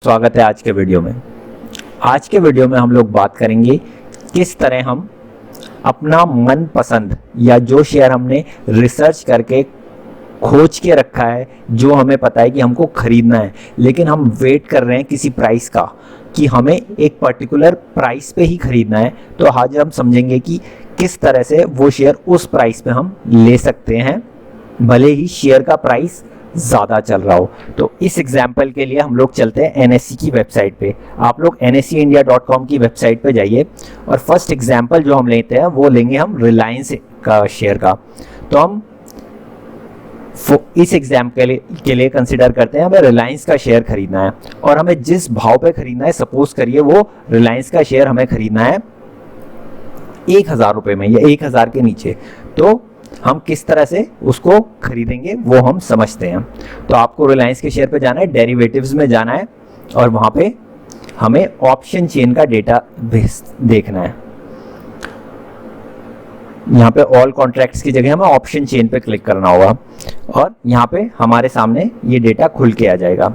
स्वागत है आज के वीडियो में। आज के वीडियो में हम लोग बात करेंगे किस तरह हम अपना मनपसंद या जो शेयर हमने रिसर्च करके खोज के रखा है, जो हमें पता है कि हमको खरीदना है, लेकिन हम वेट कर रहे हैं किसी प्राइस का कि हमें एक पर्टिकुलर प्राइस पे ही खरीदना है। तो आज हम समझेंगे कि किस तरह से वो शेयर उस प्राइस पे हम ले सकते हैं, भले ही शेयर का प्राइस ज़्यादा चल रहा हो। तो इस एग्जाम्पल के लिए हम लोग चलते हैं NSE की वेबसाइट पे। आप लोग NSEindia.com की वेबसाइट पे जाइए और फर्स्ट एग्जाम्पल जो हम लेते हैं वो लेंगे हम रिलायंस का शेयर का। तो हम इस एग्जाम्पल के लिए कंसिडर करते हैं हमें रिलायंस का शेयर खरीदना है और हमें जिस भाव पे खरीदना है, सपोज करिए वो रिलायंस का शेयर हमें खरीदना है 1000 रुपये में या 1000 के नीचे। तो हम किस तरह से उसको खरीदेंगे वो हम समझते हैं। तो आपको रिलायंस के शेयर पे जाना है, डेरिवेटिव्स में जाना है और वहाँ पे हमें ऑप्शन चेन का डेटा देखना है। यहाँ पे ऑल कॉन्ट्रैक्ट्स की जगह हमें ऑप्शन चेन पे क्लिक करना होगा और यहाँ पे हमारे सामने ये डेटा खुल के आ जाएगा।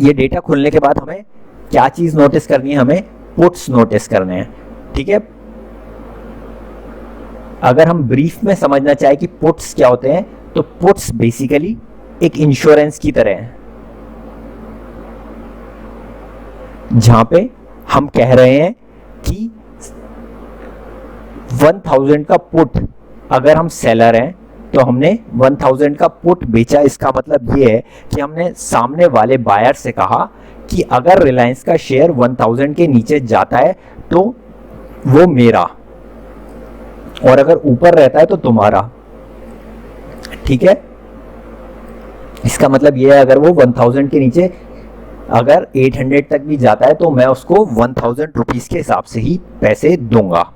ये डेटा खुलने के बाद हमें क्या चीज़ नोटिस करनी है, हमें पुट्स नोटिस करने हैं। ठीक है, अगर हम ब्रीफ में समझना चाहे कि पुट्स क्या होते हैं, तो पुट्स बेसिकली एक इंश्योरेंस की तरह है, जहां पे हम कह रहे हैं कि 1000 का पुट अगर हम सेलर हैं तो हमने 1000 का पुट बेचा। इसका मतलब ये है कि हमने सामने वाले बायर से कहा कि अगर रिलायंस का शेयर 1000 के नीचे जाता है तो वो मेरा, और अगर ऊपर रहता है तो तुम्हारा। ठीक है, इसका मतलब यह है अगर वो 1000 के नीचे अगर 800 तक भी जाता है तो मैं उसको 1000 रुपीज के हिसाब से ही पैसे दूंगा।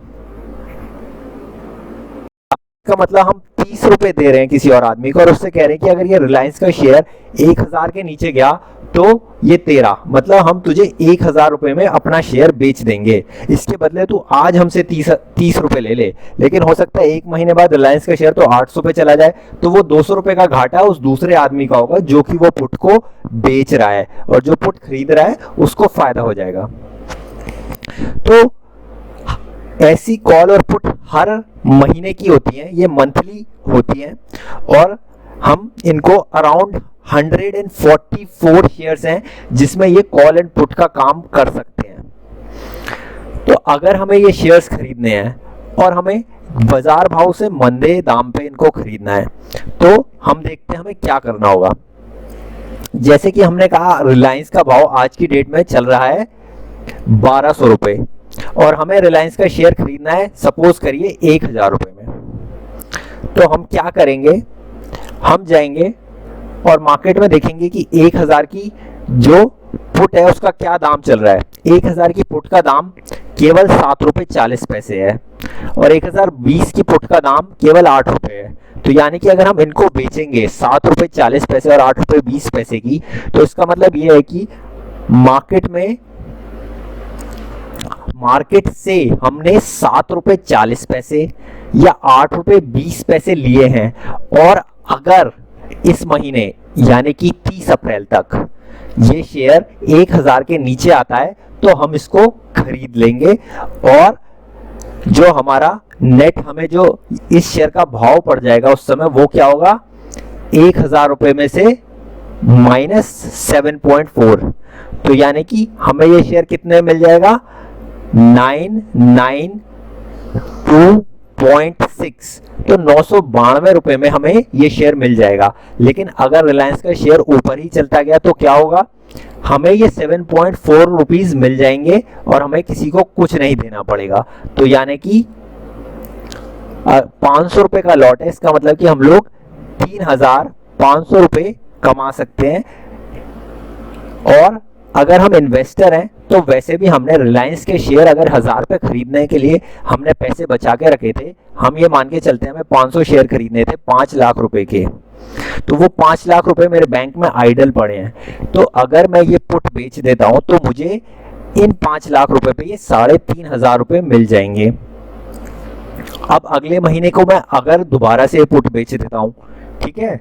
इसका मतलब हम 30 रुपए दे रहे हैं किसी और आदमी को और उससे कह रहे हैं कि अगर ये रिलायंस का शेयर 1000 के नीचे गया तो ये तेरा, मतलब हम तुझे 1000 रुपए में अपना शेयर बेच देंगे। इसके बदले तू आज हमसे 30 रुपए ले ले, लेकिन हो सकता है एक महीने बाद रिलायंस का शेयर तो 800 पे चला जाए, तो वो 200 रुपए का घाटा उस दूसरे आदमी का होगा जो कि वो पुट को बेच रहा है, और जो पुट खरीद रहा है उसको फायदा हो जाएगा। तो ऐसी कॉल और पुट हर महीने की होती हैं, ये मंथली होती हैं और हम इनको अराउंड 144 शेयर्स हैं जिसमें ये कॉल एंड पुट का काम कर सकते हैं। तो अगर हमें ये शेयर्स खरीदने हैं और हमें बाजार भाव से मंदे दाम पे इनको खरीदना है, तो हम देखते हैं हमें क्या करना होगा। जैसे कि हमने कहा रिलायंस का भाव आज की डेट में चल रहा है 1200 रुपये और हमें रिलायंस का शेयर खरीदना है सपोज करिए 1000 रुपये में। तो हम क्या करेंगे, हम जाएंगे और मार्केट में देखेंगे कि 1000 की जो पुट है उसका क्या दाम चल रहा है। 1000 की पुट का दाम केवल 7 रुपये 40 पैसे है और 1020 की पुट का दाम केवल 8 रुपये है। तो यानी कि अगर हम इनको बेचेंगे 7 रुपये 40 पैसे और 8 रुपये 20 पैसे की, तो इसका मतलब ये है कि मार्केट से हमने 7 रुपये 40 पैसे या 8 रुपये 20 पैसे लिए हैं, और अगर इस महीने यानी कि 30 अप्रैल तक ये शेयर 1000 के नीचे आता है तो हम इसको खरीद लेंगे, और जो हमारा नेट हमें जो इस शेयर का भाव पड़ जाएगा उस समय वो क्या होगा, 1000 रुपये में से -7.4। तो यानी कि हमें ये शेयर कितने मिल जाएगा, 992.6। तो 992 रुपए में हमें ये शेयर मिल जाएगा। लेकिन अगर रिलायंस का शेयर ऊपर ही चलता गया तो क्या होगा, हमें ये 7.4 रुपीज मिल जाएंगे और हमें किसी को कुछ नहीं देना पड़ेगा। तो यानी कि 500 रुपए का लॉट है, इसका मतलब कि हम लोग 3500 रुपए कमा सकते हैं। और अगर हम इन्वेस्टर हैं तो वैसे भी हमने रिलायंस के शेयर अगर 1000 पे खरीदने के लिए हमने पैसे बचा के रखे थे, हम ये मान के चलते हैं हमें 500 शेयर खरीदने थे 5 लाख रुपए के, तो वो 5 लाख रुपए मेरे बैंक में आइडल पड़े हैं। तो अगर मैं ये पुट बेच देता हूं तो मुझे इन 5 लाख रुपए पे ये 3500 रुपए मिल जाएंगे। अब अगले महीने को मैं अगर दोबारा से पुट बेच देता हूं, ठीक है,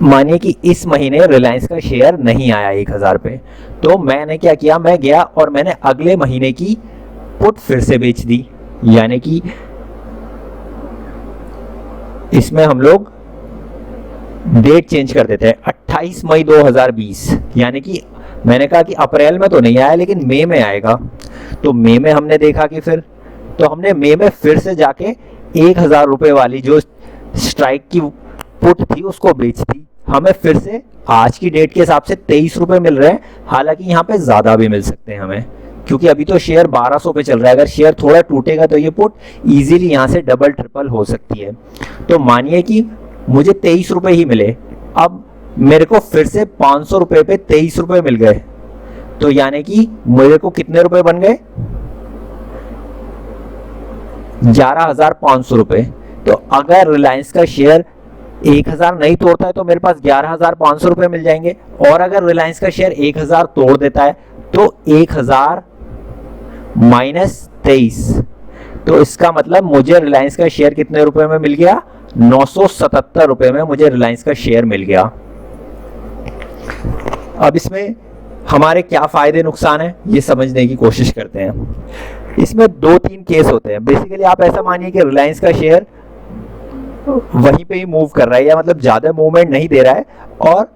मानिए कि इस महीने रिलायंस का शेयर नहीं आया 1000 पे, तो मैंने क्या किया, मैं गया और मैंने अगले महीने की पुट फिर से बेच दी। यानी कि इसमें हम लोग डेट चेंज कर देते हैं, 28 मई 2020। यानी कि मैंने कहा कि अप्रैल में तो नहीं आया लेकिन मई में आएगा, तो मई में हमने देखा कि फिर तो हमने मई में फिर से जाके 1000 रुपये वाली जो स्ट्राइक की पुट थी उसको बेच दी। हमें फिर से आज की डेट के हिसाब से 23 रुपये मिल रहे हैं, हालांकि यहाँ पे ज़्यादा भी मिल सकते हैं हमें, क्योंकि अभी तो शेयर 1200 पे चल रहा है। अगर शेयर थोड़ा टूटेगा तो ये पुट इजीली यहाँ से डबल ट्रिपल हो सकती है। तो मानिए कि मुझे 23 रुपये ही मिले, अब मेरे को फिर से 500 रुपये पे 23 रुपये मिल गए, तो यानी कि मेरे को कितने रुपए बन गए, 11,500 रुपये। तो अगर रिलायंस का शेयर 1000 नहीं तोड़ता है तो मेरे पास 11,500 रुपये मिल जाएंगे, और अगर रिलायंस का शेयर 1000 तोड़ देता है तो 1000 माइनस 23, तो इसका मतलब मुझे रिलायंस का शेयर कितने रुपए में मिल गया, 977 रुपए में मुझे रिलायंस का शेयर मिल गया। अब इसमें हमारे क्या फायदे नुकसान है ये समझने की कोशिश करते हैं। इसमें 2-3 केस होते हैं। बेसिकली आप ऐसा मानिए कि रिलायंस का शेयर वहीं पे ही मूव कर रहा है, या मतलब ज्यादा मूवमेंट नहीं दे रहा है, और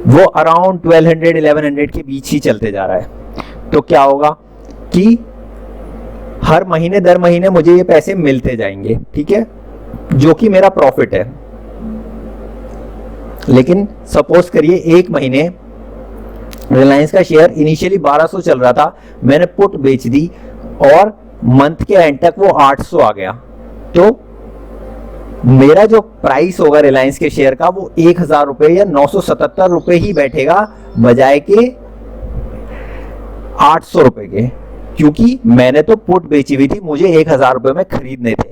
वो अराउंड 1200-1100 के बीच ही चलते जा रहा है। तो क्या होगा कि हर महीने दर महीने मुझे ये पैसे मिलते जाएंगे, ठीक है, जो कि मेरा प्रॉफिट है। लेकिन सपोज करिए एक महीने रिलायंस का शेयर इनिशियली 1200 चल रहा था, मैंने पुट बेच दी और मंथ के एंड तक वो 800 आ गया, तो मेरा जो प्राइस होगा रिलायंस के शेयर का वो 1000 रुपये या 977 रुपये ही बैठेगा, बजाय के 800 रुपये के, क्योंकि मैंने तो पुट बेची हुई थी, मुझे 1000 रुपये में खरीदने थे।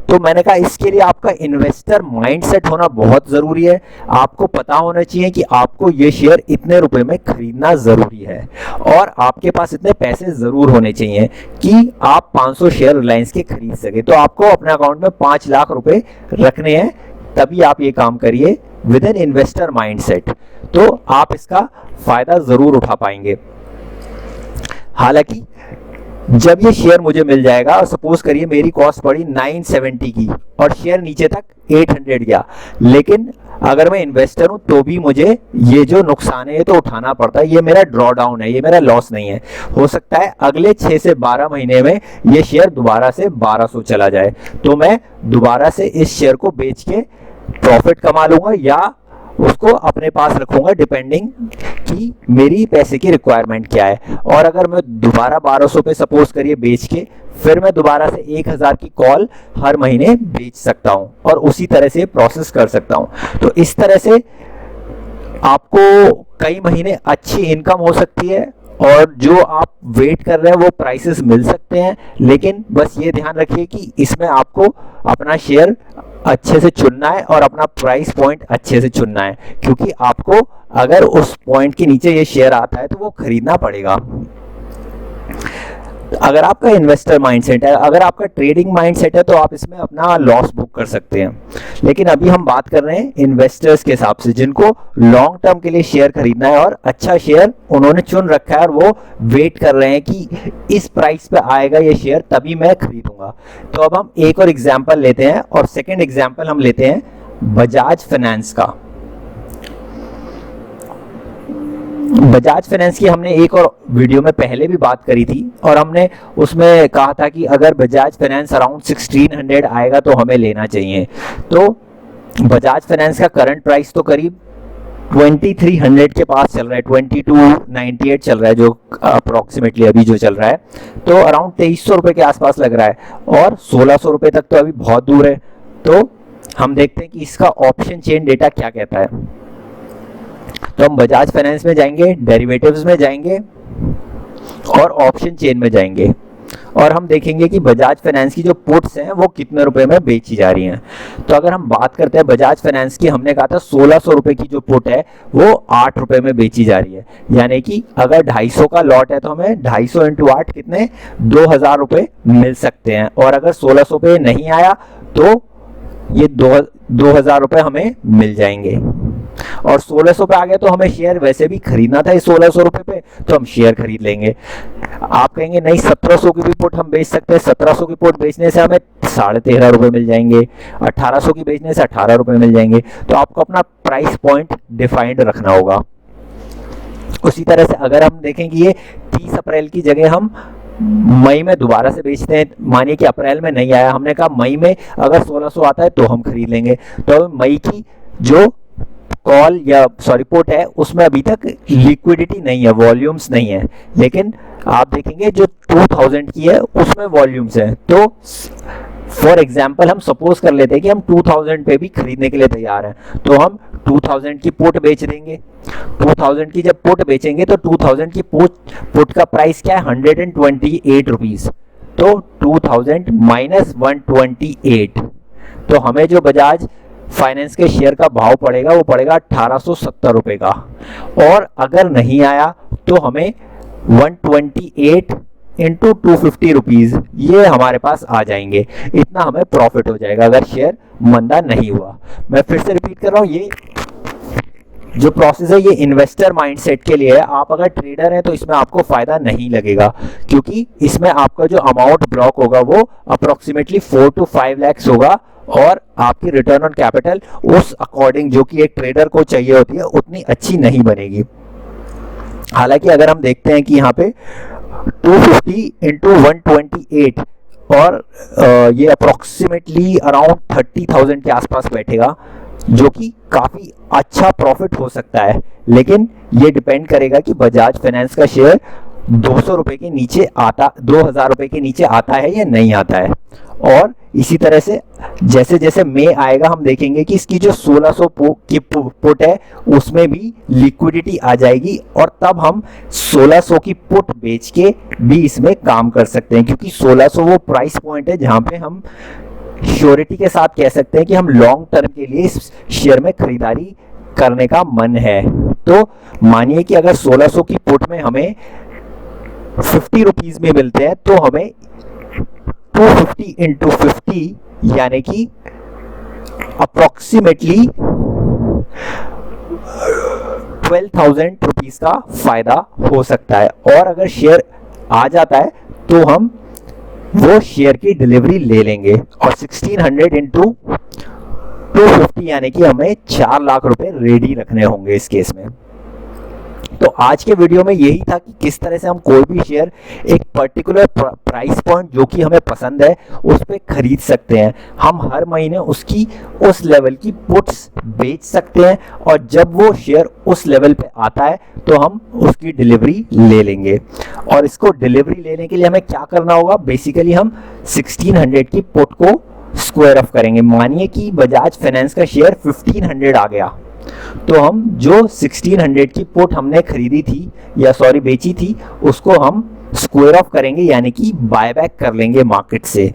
तो मैंने कहा इसके लिए आपका इन्वेस्टर माइंडसेट होना बहुत जरूरी है। आपको पता होना चाहिए कि आपको ये शेयर इतने रुपए में खरीदना जरूरी है, और आपके पास इतने पैसे जरूर होने चाहिए कि आप 500 शेयर रिलायंस के खरीद सके। तो आपको अपने अकाउंट में 5 लाख रुपए रखने हैं, तभी आप ये काम करिए विद एन इन्वेस्टर माइंडसेट, तो आप इसका फायदा जरूर उठा पाएंगे। हालांकि जब ये शेयर मुझे मिल जाएगा, और सपोज करिए मेरी कॉस्ट पड़ी 970 की और शेयर नीचे तक 800 गया, लेकिन अगर मैं इन्वेस्टर हूं तो भी मुझे ये जो नुकसान है ये तो उठाना पड़ता है। ये मेरा ड्रॉ डाउन है, ये मेरा लॉस नहीं है। हो सकता है अगले 6 से 12 महीने में ये शेयर दोबारा से 1200 चला जाए, तो मैं दोबारा से इस शेयर को बेच के प्रॉफिट कमा लूंगा या उसको अपने पास रखूंगा, डिपेंडिंग कि मेरी पैसे की रिक्वायरमेंट क्या है। और अगर मैं दोबारा 1200 पे सपोज करिए बेच के फिर मैं दोबारा से 1000 की कॉल हर महीने बेच सकता हूं, और उसी तरह से प्रोसेस कर सकता हूं। तो इस तरह से आपको कई महीने अच्छी इनकम हो सकती है, और जो आप वेट कर रहे हैं वो प्राइसेस मिल सकते हैं। लेकिन बस ये ध्यान रखिए कि इसमें आपको अपना शेयर अच्छे से चुनना है और अपना प्राइस पॉइंट अच्छे से चुनना है, क्योंकि आपको अगर उस पॉइंट के नीचे ये शेयर आता है तो वो खरीदना पड़ेगा। अगर आपका इन्वेस्टर माइंडसेट है, अगर आपका ट्रेडिंग माइंडसेट है, तो आप इसमें अपना लॉस बुक कर सकते हैं। लेकिन अभी हम बात कर रहे हैं इन्वेस्टर्स के हिसाब से, जिनको लॉन्ग टर्म के लिए शेयर खरीदना है और अच्छा शेयर उन्होंने चुन रखा है और वो वेट कर रहे हैं कि इस प्राइस पे आएगा ये शेयर तभी मैं खरीदूंगा। तो अब हम एक और एग्जाम्पल लेते हैं, और सेकेंड एग्जाम्पल हम लेते हैं बजाज फाइनेंस का। बजाज फाइनेंस की हमने एक और वीडियो में पहले भी बात करी थी, और हमने उसमें कहा था कि अगर बजाज फाइनेंस अराउंड 1600 आएगा तो हमें लेना चाहिए। तो बजाज फाइनेंस का करंट प्राइस तो करीब 2300 के पास चल रहा है, 2298 चल रहा है जो अप्रोक्सीमेटली अभी जो चल रहा है, तो अराउंड 2300 रुपये के आसपास लग रहा है, और 1600 रुपये तक तो अभी बहुत दूर है। तो हम देखते हैं कि इसका ऑप्शन चेन डेटा क्या कहता है। तो हम बजाज फाइनेंस में जाएंगे, डेरिवेटिव्स में जाएंगे और ऑप्शन चेन में जाएंगे, और हम देखेंगे कि बजाज फाइनेंस की जो पुट्स हैं वो कितने रुपए में बेची जा रही हैं। तो अगर हम बात करते हैं बजाज फाइनेंस की, हमने कहा था 1600 रुपए की जो पुट है वो 8 रुपए में बेची जा रही है। यानी कि अगर 250 का लॉट है तो हमें 250 इंटू 8 कितने 2000 रुपए मिल सकते हैं, और अगर 1600 पे नहीं आया तो ये 2000 रुपए हमें मिल जाएंगे। और 1600 पे आ गया तो हमें शेयर वैसे भी खरीदना था इस 1600 रुपए पे, तो हम शेयर खरीद लेंगे। आप कहेंगे नहीं 1700 की भी पुट हम बेच सकते हैं, 1700 की पुट बेचने से हमें 13.5 रुपए मिल जाएंगे, 1800 की बेचने से 18 रुपए मिल जाएंगे। तो आपको अपना प्राइस पॉइंट डिफाइंड रखना होगा। उसी तरह से अगर हम देखें कि ये 30 अप्रैल की जगह हम मई में दोबारा से बेचते हैं, मानिए कि अप्रैल में नहीं आया, हमने कहा मई में अगर 1600 आता है तो हम खरीद लेंगे, तो मई की जो कॉल या सॉरी पुट है उसमें अभी तक लिक्विडिटी नहीं है, वॉल्यूम्स नहीं है, लेकिन आप देखेंगे जो 2000 की है उसमें वॉल्यूम्स है। तो फॉर एग्जाम्पल हम सपोज कर लेते हैं कि हम 2000 पे भी खरीदने के लिए तैयार हैं, तो हम 2000 की पुट बेच देंगे। 2000 की जब पुट बेचेंगे तो 2000 की पुट का प्राइस क्या है 128 रुपीज, तो 2000 माइनस 128, तो हमें जो बजाज फाइनेंस के शेयर का भाव पड़ेगा वो पड़ेगा 1870 रुपए का। और अगर नहीं आया तो हमें 128 इंटू 250 रुपीज ये हमारे पास आ जाएंगे, इतना हमें प्रॉफिट हो जाएगा अगर शेयर मंदा नहीं हुआ। मैं फिर से रिपीट कर रहा हूँ, ये जो प्रोसेस है ये इन्वेस्टर माइंडसेट के लिए है। आप अगर ट्रेडर हैं तो इसमें आपको फायदा नहीं लगेगा, क्योंकि इसमें आपका जो अमाउंट ब्लॉक होगा वो अप्रोक्सीमेटली 4 to 5 लाख होगा, और आपकी रिटर्न ऑन कैपिटल उस अकॉर्डिंग जो कि एक ट्रेडर को चाहिए होती है उतनी अच्छी नहीं बनेगी। हालांकि अगर हम देखते हैं कि यहाँ पे 250 इंटू 128 और ये अप्रोक्सीमेटली अराउंड 30,000 के आसपास बैठेगा, जो कि काफी अच्छा प्रॉफिट हो सकता है, लेकिन ये डिपेंड करेगा कि बजाज फाइनेंस का शेयर 200 रुपए के नीचे आता, 2000 रुपए के नीचे आता है या नहीं आता है। और इसी तरह से जैसे जैसे मई आएगा हम देखेंगे कि इसकी जो 1600 की पुट है उसमें भी लिक्विडिटी आ जाएगी, और तब हम 1600 की पुट बेच के भी इसमें काम कर सकते हैं, क्योंकि 1600 वो प्राइस पॉइंट है जहां पे हम श्योरिटी के साथ कह सकते हैं कि हम लॉन्ग टर्म के लिए इस शेयर में खरीदारी करने का मन है। तो मानिए कि अगर 1600 की पुट में हमें 50 रुपीज में मिलते हैं, तो हमें 250 इंटू 50 यानी कि अप्रोक्सीमेटली 12,000 रुपीज का फायदा हो सकता है। और अगर शेयर आ जाता है तो हम वो शेयर की डिलीवरी ले लेंगे, और 1600 इंटू 250 यानी कि हमें 4 लाख रुपए रेडी रखने होंगे इस केस में। तो आज के वीडियो में यही था कि किस तरह से हम कोई भी शेयर एक पर्टिकुलर प्राइस पॉइंट जो कि हमें पसंद है उस पे खरीद सकते हैं। हम हर महीने उसकी उस लेवल की पुट्स बेच सकते हैं, और जब वो शेयर उस लेवल पे आता है तो हम उसकी डिलीवरी ले लेंगे। और इसको डिलीवरी लेने के लिए हमें क्या करना होगा, बेसिकली हम 1600 की पुट को स्क्वायर ऑफ करेंगे। मानिए कि बजाज फाइनेंस का शेयर 1500 आ गया, तो हम जो 1600 की पुट हमने खरीदी थी या सॉरी बेची थी उसको हम स्क्वायर ऑफ करेंगे, यानी कि बायबैक कर लेंगे मार्केट से,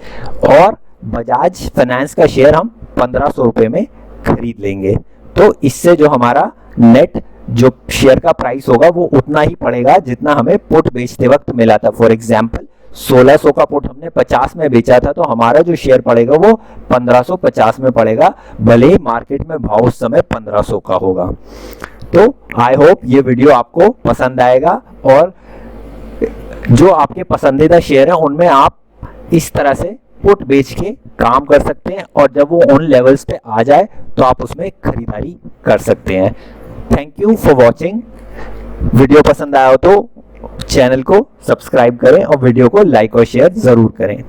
और बजाज फाइनेंस का शेयर हम 1500 रुपए में खरीद लेंगे। तो इससे जो हमारा नेट जो शेयर का प्राइस होगा वो उतना ही पड़ेगा जितना हमें पुट बेचते वक्त मिला था। फॉर एग्जाम्पल 1600 का पुट हमने 50 में बेचा था, तो हमारा जो शेयर पड़ेगा वो 1550 में पड़ेगा, भले ही मार्केट में भाव उस समय 1500 का होगा। तो आई होप ये वीडियो आपको पसंद आएगा, और जो आपके पसंदीदा शेयर हैं उनमें आप इस तरह से पुट बेच के काम कर सकते हैं, और जब वो उन लेवल्स पे आ जाए तो आप उसमें खरीदारी कर सकते हैं। Thank you for watching. Video पसंद आया हो तो चैनल को सब्सक्राइब करें और वीडियो को लाइक और शेयर जरूर करें।